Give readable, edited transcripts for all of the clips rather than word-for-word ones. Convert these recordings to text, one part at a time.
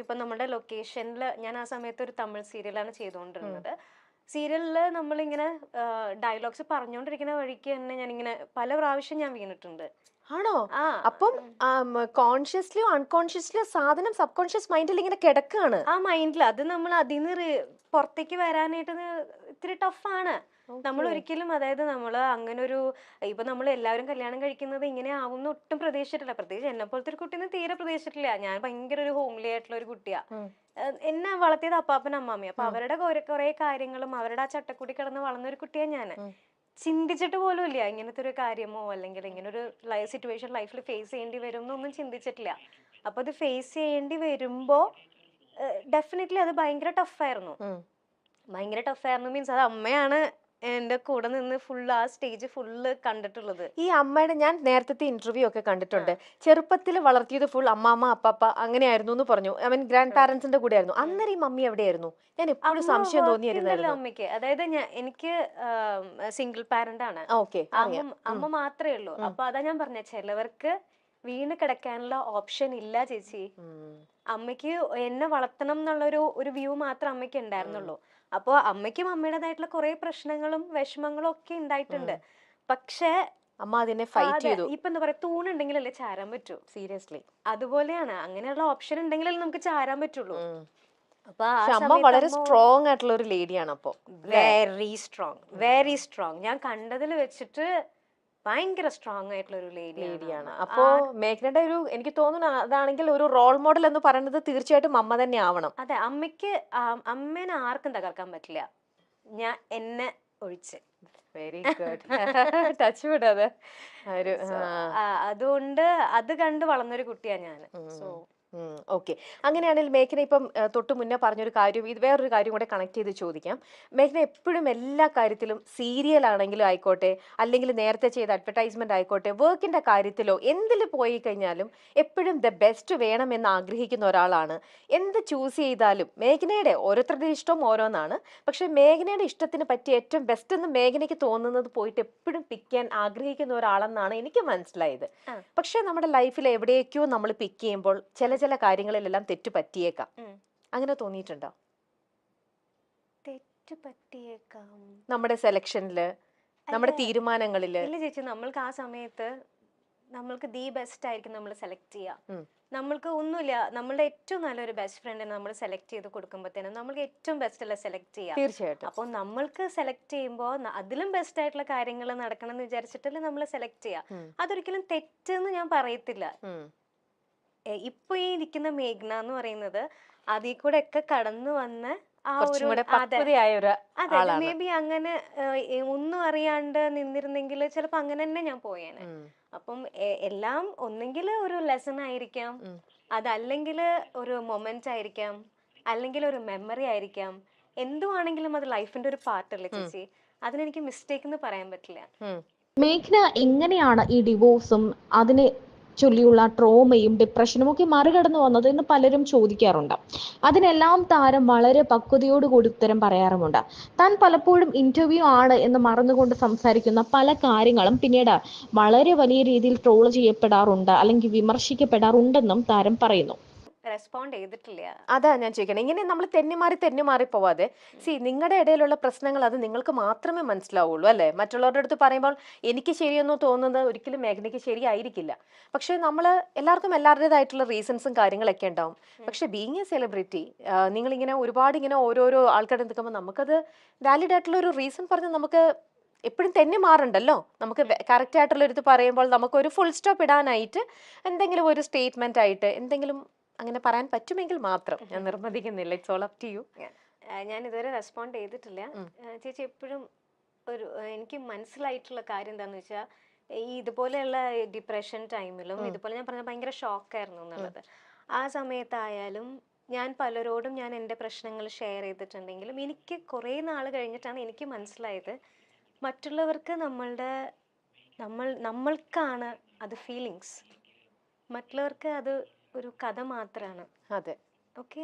ഇപ്പൊ നമ്മുടെ ലൊക്കേഷനിൽ ഞാൻ ആ സമയത്ത് ഒരു തമിഴ് സീരിയലാണ് ചെയ്തുകൊണ്ടിരുന്നത്. സീരിയലിൽ നമ്മളിങ്ങനെ ഡയലോഗ്സ് പറഞ്ഞുകൊണ്ടിരിക്കുന്ന വഴിക്ക് തന്നെ ഞാനിങ്ങനെ പല പ്രാവശ്യം ഞാൻ വീണിട്ടുണ്ട്. ആണോ? ആ അപ്പം കോൺഷ്യസ്ലിയോ അൺകോൺഷ്യസ്ലിയോ സാധനം സബ് കോൺഷ്യസ് മൈൻഡിൽ ഇങ്ങനെ കിടക്കാണ്. ആ മൈൻഡിൽ അത് നമ്മൾ അതിന്ന് പുറത്തേക്ക് വരാനായിട്ട് ഇത്തിരി ടഫാണ്. നമ്മൾ ഒരിക്കലും അതായത് നമ്മൾ അങ്ങനെ ഒരു ഇപ്പൊ നമ്മൾ എല്ലാവരും കല്യാണം കഴിക്കുന്നത് ഇങ്ങനെ ആവുമെന്ന് ഒട്ടും പ്രതീക്ഷിച്ചിട്ടില്ല. പ്രത്യേകിച്ച് എന്നെ പോലത്തെ ഒരു കുട്ടീനെ തീരെ പ്രതീക്ഷിച്ചിട്ടില്ല. ഞാൻ ഭയങ്കര ഒരു ഹോംലി ആയിട്ടുള്ള ഒരു കുട്ടിയാ. എന്നെ വളർത്തിയത് അപ്പാപ്പൻ അമ്മാമ്മ. അപ്പൊ അവരുടെ കുറെ കാര്യങ്ങളും അവരുടെ ആ ചട്ടക്കൂടി കിടന്ന് വളർന്ന ഒരു കുട്ടിയാ ഞാൻ. ചിന്തിച്ചിട്ട് പോലും ഇല്ല ഇങ്ങനത്തെ ഒരു കാര്യമോ അല്ലെങ്കിൽ ഇങ്ങനെ ഒരു സിറ്റുവേഷൻ ലൈഫിൽ ഫേസ് ചെയ്യേണ്ടി വരും എന്നൊന്നും ചിന്തിച്ചിട്ടില്ല. അപ്പൊ അത് ഫേസ് ചെയ്യേണ്ടി വരുമ്പോ ഡെഫിനറ്റ്ലി അത് ഭയങ്കര ടഫായിരുന്നു. ഭയങ്കര ടഫായിരുന്നു മീൻസ് അത് അമ്മയാണ് എന്റെ കൂടെ നിന്ന് ഫുൾ ആ സ്റ്റേജ് ഫുള്ള് കണ്ടിട്ടുള്ളത്. ഈ അമ്മയുടെ ഞാൻ നേരത്തെ ഇന്റർവ്യൂ ഒക്കെ കണ്ടിട്ടുണ്ട്. ചെറുപ്പത്തിൽ വളർത്തിയത് ഫുൾ അമ്മാമ്മ അപ്പാപ്പ അങ്ങനെയായിരുന്നു എന്ന് പറഞ്ഞു. ഐ മീൻ ഗ്രാൻഡ് പാരന്റ്സിന്റെ കൂടെ ആയിരുന്നു. അന്നേരം ഈ മമ്മി എവിടെയായിരുന്നു? ഞാൻ എപ്പോഴും സംശയം തോന്നിയിരുന്നല്ലോ അമ്മയ്ക്ക്. അതായത് എനിക്ക് സിംഗിൾ പാരന്റ് ആണ്. അമ്മ മാത്രമേ ഉള്ളൂ. അപ്പൊ അതാ ഞാൻ പറഞ്ഞ ചിലവർക്ക് വീണ് കിടക്കാനുള്ള ഓപ്ഷൻ ഇല്ല ചേച്ചി. അമ്മയ്ക്ക് എന്നെ വളർത്തണം എന്നുള്ള ഒരു വ്യൂ മാത്രം അമ്മയ്ക്ക് ഉണ്ടായിരുന്നുള്ളൂ. അപ്പൊ അമ്മയ്ക്കും അമ്മയുടേതായിട്ടുള്ള കുറെ പ്രശ്നങ്ങളും വിഷമങ്ങളും ഒക്കെ ഉണ്ടായിട്ടുണ്ട്. പക്ഷെ അമ്മ അതിനെ ഫൈറ്റ് ചെയ്തു. ഇപ്പൊ എന്താ പറയാ, തൂണുണ്ടെങ്കിലല്ലേ ചാരാൻ പറ്റൂ. സീരിയസ്ലി അതുപോലെയാണ്. അങ്ങനെയുള്ള ഓപ്ഷൻ ഉണ്ടെങ്കിലല്ലേ നമുക്ക് ചാരാൻ പറ്റുള്ളൂ. അപ്പൊ അമ്മ വളരെ സ്ട്രോങ് ആയിട്ടുള്ള ഒരു ലേഡിയാണ്. അപ്പൊ വെരി സ്ട്രോങ്. ഞാൻ കണ്ടതിൽ വെച്ചിട്ട് ഭയങ്കര സ്ട്രോങ് ആയിട്ടുള്ള ഒരു ലേഡിയാണ്. അപ്പോ മേഘനയുടെ ഒരു എനിക്ക് തോന്നുന്നു അതാണെങ്കിൽ ഒരു റോൾ മോഡൽ എന്ന് പറയുന്നത് തീർച്ചയായിട്ടും അമ്മ തന്നെ ആവണം. അതെ, അമ്മേനെ ആർക്കും തകർക്കാൻ പറ്റില്ല, ഞാൻ എന്നെ ഒഴിച്ച്. Very good. ടച്ച് വിടാതെ. അതുകൊണ്ട് അത് കണ്ട് വളർന്നൊരു കുട്ടിയാ ഞാൻ. So okay. അങ്ങനെയാണെങ്കിൽ മേഘന ഇപ്പം തൊട്ട് മുന്നേ പറഞ്ഞൊരു കാര്യം, ഇത് വേറൊരു കാര്യം കൂടെ കണക്ട് ചെയ്ത് ചോദിക്കാം. മേഘന എപ്പോഴും എല്ലാ കാര്യത്തിലും സീരിയൽ ആണെങ്കിലും ആയിക്കോട്ടെ, അല്ലെങ്കിൽ നേരത്തെ ചെയ്ത അഡ്വർടൈസ്മെന്റ് ആയിക്കോട്ടെ, വർക്കിന്റെ കാര്യത്തിലോ എന്തിൽ പോയി കഴിഞ്ഞാലും എപ്പോഴും ദ ബെസ്റ്റ് വേണമെന്ന് ആഗ്രഹിക്കുന്ന ഒരാളാണ്. എന്ത് ചൂസ് ചെയ്താലും മേഘനയുടെ ഓരോരുത്തരുടെ ഇഷ്ടം ഓരോന്നാണ്. പക്ഷെ മേഘനയുടെ ഇഷ്ടത്തിന് പറ്റിയ ഏറ്റവും ബെസ്റ്റ് എന്ന് മേഘനയ്ക്ക് തോന്നുന്നത് പോയിട്ട് എപ്പോഴും പിക്ക് ചെയ്യാൻ ആഗ്രഹിക്കുന്ന ഒരാളെന്നാണ് എനിക്ക് മനസ്സിലായത്. പക്ഷെ നമ്മുടെ ലൈഫിൽ എവിടേക്കോ നമ്മൾ പിക്ക് ചെയ്യുമ്പോൾ ചില കാര്യങ്ങളിലെല്ലാം തെറ്റ് പറ്റിയേക്കാം. അങ്ങനെ തോന്നിയിട്ടുണ്ടോ? തെറ്റ് പറ്റിയേക്കാം നമ്മുടെ സെലക്ഷനില്, നമ്മുടെ തീരുമാനങ്ങളില്? ഇല്ല ചേച്ചി, നമ്മൾക്ക് ആ സമയത്ത് നമ്മൾക്ക് ദി ബെസ്റ്റ് ആയിരിക്കും നമ്മൾ സെലക്ട് ചെയ്യാം. നമ്മൾക്ക് ഒന്നുമില്ല, നമ്മളുടെ ഏറ്റവും നല്ലൊരു ബെസ്റ്റ് ഫ്രണ്ടിനെ നമ്മൾ സെലക്ട് ചെയ്ത് കൊടുക്കുമ്പോഴത്തേനും നമ്മൾക്ക് ഏറ്റവും ബെസ്റ്റ് അല്ല സെലക്ട് ചെയ്യാം. തീർച്ചയായിട്ടും. അപ്പോൾ നമ്മൾക്ക് സെലക്ട് ചെയ്യുമ്പോൾ അതിലും ബെസ്റ്റ് ആയിട്ടുള്ള കാര്യങ്ങൾ നടക്കണം എന്ന് വിചാരിച്ചിട്ടല്ലേ നമ്മൾ സെലക്ട് ചെയ്യാം. അതൊരിക്കലും തെറ്റെന്ന് ഞാൻ പറയത്തില്ല. ഇപ്പൊ ഈ ഇരിക്കുന്ന മേഘ്ന എന്ന് പറയുന്നത് അതിൽ കൂടെ ഒക്കെ കടന്നു വന്ന ആ ഒരു അതെ, മേ ബി അങ്ങനെ ഒന്നും അറിയാണ്ട് നിന്നിരുന്നെങ്കിൽ ചിലപ്പോ അങ്ങനെ തന്നെ ഞാൻ പോയേനെ. അപ്പം എല്ലാം ഒന്നെങ്കിൽ ഒരു ലെസൺ ആയിരിക്കാം, അതല്ലെങ്കിൽ ഒരു മൊമെന്റ് ആയിരിക്കാം, അല്ലെങ്കിൽ ഒരു മെമ്മറി ആയിരിക്കാം. എന്തുവാണെങ്കിലും അത് ലൈഫിന്റെ ഒരു പാർട്ടല്ലേ ചേച്ചി. അതിനെനിക്ക് മിസ്റ്റേക്ക് എന്ന് പറയാൻ പറ്റില്ല. മേഘ്ന എങ്ങനെയാണ് ഈ ഡിവോഴ്സും അതിനെ ചൊല്ലിയുള്ള ട്രോമയും ഡിപ്രഷനും ഒക്കെ മറികടന്നു വന്നത് എന്ന് പലരും ചോദിക്കാറുണ്ട്. അതിനെല്ലാം താരം വളരെ പക്വതയോടുകൂടി ഉത്തരം പറയാറുമുണ്ട്. താൻ പലപ്പോഴും ഇന്റർവ്യൂ ആണ് എന്ന് മറന്നുകൊണ്ട് സംസാരിക്കുന്ന പല കാര്യങ്ങളും പിന്നീട് വളരെ വലിയ രീതിയിൽ ട്രോൾ ചെയ്യപ്പെടാറുണ്ട്, അല്ലെങ്കിൽ വിമർശിക്കപ്പെടാറുണ്ടെന്നും താരം പറയുന്നു. റെസ്പോണ്ട് ചെയ്തിട്ടില്ല. അതാ ഞാൻ ചോദിക്കണം. ഇങ്ങനെ നമ്മൾ തെന്നിമാറി പോവാതെ നിങ്ങളുടെ ഇടയിലുള്ള പ്രശ്നങ്ങൾ അത് നിങ്ങൾക്ക് മാത്രമേ മനസ്സിലാവുള്ളൂ അല്ലെ. മറ്റുള്ളവരുടെ അടുത്ത് പറയുമ്പോൾ എനിക്ക് ശരിയെന്ന് തോന്നുന്നത് ഒരിക്കലും മേഘനയ്ക്ക് ശരിയായിരിക്കില്ല. പക്ഷെ നമ്മൾ എല്ലാവർക്കും എല്ലാവരുടേതായിട്ടുള്ള റീസൺസും കാര്യങ്ങളൊക്കെ ഉണ്ടാവും. പക്ഷെ ബീങ് എ സെലിബ്രിറ്റി, നിങ്ങളിങ്ങനെ ഒരുപാട് ഇങ്ങനെ ഓരോരോ ആൾക്കാരുടെ നിൽക്കുമ്പോൾ നമുക്കത് വാലിഡ് ആയിട്ടുള്ള ഒരു റീസൺ പറഞ്ഞ് നമുക്ക് എപ്പോഴും തെന്നി മാറണ്ടല്ലോ. നമുക്ക് കറക്റ്റ് ആയിട്ടുള്ള ഒരു ഇത് പറയുമ്പോൾ നമുക്ക് ഒരു ഫുൾ സ്റ്റോപ്പ് ഇടാനായിട്ട് എന്തെങ്കിലും ഒരു സ്റ്റേറ്റ്മെന്റ് ആയിട്ട് എന്തെങ്കിലും അങ്ങനെ പറയാൻ പറ്റുമെങ്കിൽ മാത്രം. ഞാൻ നിർബന്ധിക്കുന്നില്ല, it's all up to you. ഞാൻ ഇതുവരെ റെസ്പോണ്ട് ചെയ്തിട്ടില്ല ചേച്ചി. എപ്പോഴും ഒരു എനിക്ക് മനസ്സിലായിട്ടുള്ള കാര്യം എന്താന്ന് വെച്ചാൽ ഈ ഇതുപോലെയുള്ള ഡിപ്രഷൻ ടൈമിലും ഇതുപോലെ ഞാൻ പറഞ്ഞ ഭയങ്കര ഷോക്കായിരുന്നു എന്നുള്ളത്. ആ സമയത്തായാലും ഞാൻ പലരോടും ഞാൻ എൻ്റെ പ്രശ്നങ്ങൾ ഷെയർ ചെയ്തിട്ടുണ്ടെങ്കിലും എനിക്ക് കുറേ നാൾ കഴിഞ്ഞിട്ടാണ് എനിക്ക് മനസ്സിലായത് മറ്റുള്ളവർക്ക് നമ്മൾക്കാണ് അത് ഫീലിങ്സ്, മറ്റുള്ളവർക്ക് അത് ഒരു കഥ മാത്രമാണ്. അതെ, ഓക്കെ.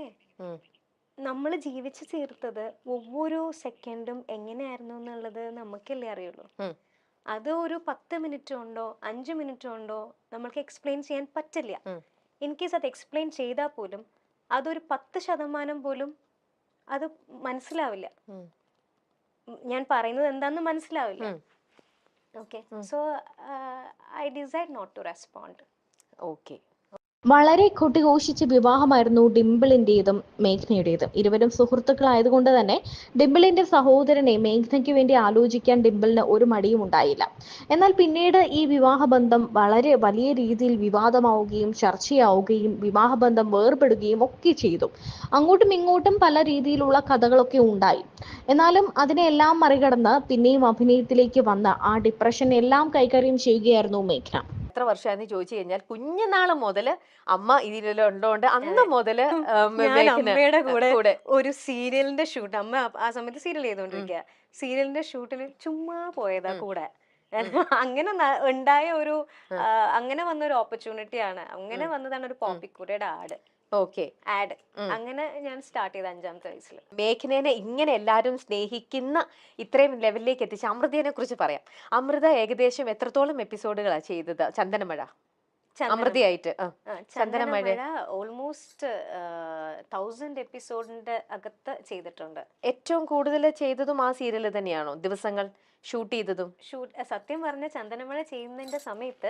നമ്മൾ ജീവിച്ചു തീർത്തത് ഒவ்வொரு സെക്കൻഡും എങ്ങനെയായിരുന്നു എന്നുള്ളത് നമുക്കല്ലേ അറിയുള്ളൂ. അത് ഒരു 10 മിനിറ്റ് കൊണ്ടോ 5 മിനിറ്റ് കൊണ്ടോ നമ്മൾക്ക് എക്സ്പ്ലെയിൻ ചെയ്യാൻ പറ്റില്ല. ഇൻ കേസ് അത് എക്സ്പ്ലെയിൻ ചെയ്താൽ പോലും അതൊരു 10% പോലും അത് മനസ്സിലാവില്ല. ഞാൻ പറയുന്നത് എന്താന്ന് മനസ്സിലാവില്ല. Okay, so I decide not to respond. Okay. വളരെ കൊട്ടിഘോഷിച്ച വിവാഹമായിരുന്നു ഡിംപിളിന്റേതും മേഘ്നയുടേതും. ഇരുവരും സുഹൃത്തുക്കളായതുകൊണ്ട് തന്നെ ഡിംപിളിന്റെ സഹോദരനെ മേഘ്നയ്ക്ക് വേണ്ടി ആലോചിക്കാൻ ഡിംപിളിന് ഒരു മടിയും ഉണ്ടായില്ല. എന്നാൽ പിന്നീട് ഈ വിവാഹബന്ധം വളരെ വലിയ രീതിയിൽ വിവാദമാവുകയും ചർച്ചയാവുകയും വിവാഹബന്ധം വേർപെടുകയും ഒക്കെ ചെയ്തു. അങ്ങോട്ടും ഇങ്ങോട്ടും പല രീതിയിലുള്ള കഥകളൊക്കെ ഉണ്ടായി. എന്നാലും അതിനെല്ലാം മറികടന്ന് പിന്നെയും അഭിനയത്തിലേക്ക് വന്ന് ആ ഡിപ്രഷൻ എല്ലാം കൈകാര്യം ചെയ്യുകയായിരുന്നു മേഘ്ന. എത്ര വർഷമായെന്ന് ചോദിച്ചു കഴിഞ്ഞാൽ കുഞ്ഞുനാള് മുതല് അമ്മ ഇതിലുണ്ടോണ്ട് അന്ന് മുതല് ഞാൻ അമ്മയുടെ കൂടെ ഒരു സീരിയലിന്റെ ഷൂട്ട്, അമ്മ ആ സമയത്ത് സീരിയൽ ചെയ്തോണ്ടിരിക്കുക, സീരിയലിന്റെ ഷൂട്ടിൽ ചുമ്മാ പോയതാ കൂടെ. അങ്ങനെ ഉണ്ടായ ഒരു അങ്ങനെ വന്ന ഒരു ഓപ്പർച്യൂണിറ്റിയാണ്, അങ്ങനെ വന്നതാണ് ഒരു പോപ്പിക്കുരയുടെ ആഡ്. ഓക്കെ. ആഡ് അങ്ങനെ ഞാൻ സ്റ്റാർട്ട് ചെയ്ത 5ാമത്തെ വയസ്സിൽ. മേഘ്നേനെ ഇങ്ങനെ എല്ലാവരും സ്നേഹിക്കുന്ന ഇത്രയും ലെവലിലേക്ക് എത്തിച്ച അമൃതയെ കുറിച്ച് പറയാം. അമൃത ഏകദേശം എത്രത്തോളം എപ്പിസോഡുകളാ ചെയ്തത് ചന്ദനമഴ അമൃതയായിട്ട്? ചന്ദനമഴ ഓൾമോസ്റ്റ് 1000 എപ്പിസോഡിന്റെ അകത്ത് ചെയ്തിട്ടുണ്ട്. ഏറ്റവും കൂടുതൽ ചെയ്തതും ആ സീരിയൽ തന്നെയാണോ? ദിവസങ്ങൾ ഷൂട്ട് ചെയ്തതും? സത്യം പറഞ്ഞ ചന്ദനമഴ ചെയ്യുന്നതിന്റെ സമയത്ത്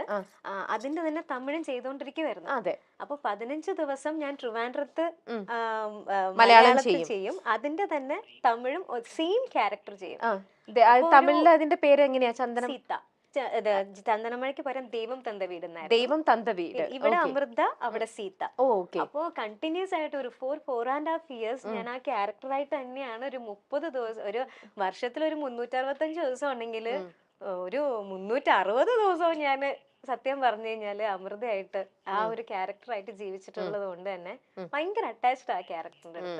അതിന്റെ തന്നെ തമിഴും ചെയ്തോണ്ടിരിക്കുവായിരുന്നു. അതെ. അപ്പൊ 15 ദിവസം ഞാൻ ട്രിവാൻഡ്രത്ത് മലയാളത്തിൽ ചെയ്യും, അതിന്റെ തന്നെ തമിഴും സെയിം ക്യാരക്ടർ ചെയ്യും. തമിഴില് അതിന്റെ പേര് എങ്ങനെയാ? സീത. ചന്ദനമഴയ്ക്ക് പകരം ദൈവം തந்த വീട്. ദൈവം തந்த വീട്. ഇവിടെ അമൃത, അവിടെ സീത. അപ്പോ കണ്ടിന്യൂസ് ആയിട്ട് ഒരു 4.5 years ഞാൻ ആ ക്യാരക്ടറായിട്ട് തന്നെയാണ്. ഒരു 30 ദിവസം, ഒരു വർഷത്തിൽ ഒരു 365 ദിവസം ഉണ്ടെങ്കിൽ ഒരു 360 ദിവസവും ഞാൻ സത്യം പറഞ്ഞു കഴിഞ്ഞാല് അമൃതയായിട്ട് ആ ഒരു ക്യാരക്ടറായിട്ട് ജീവിച്ചിട്ടുള്ളത് കൊണ്ട് തന്നെ ഭയങ്കര അറ്റാച്ച്ഡ് ആ ക്യാരക്ടറിന്റെ അടുത്ത്.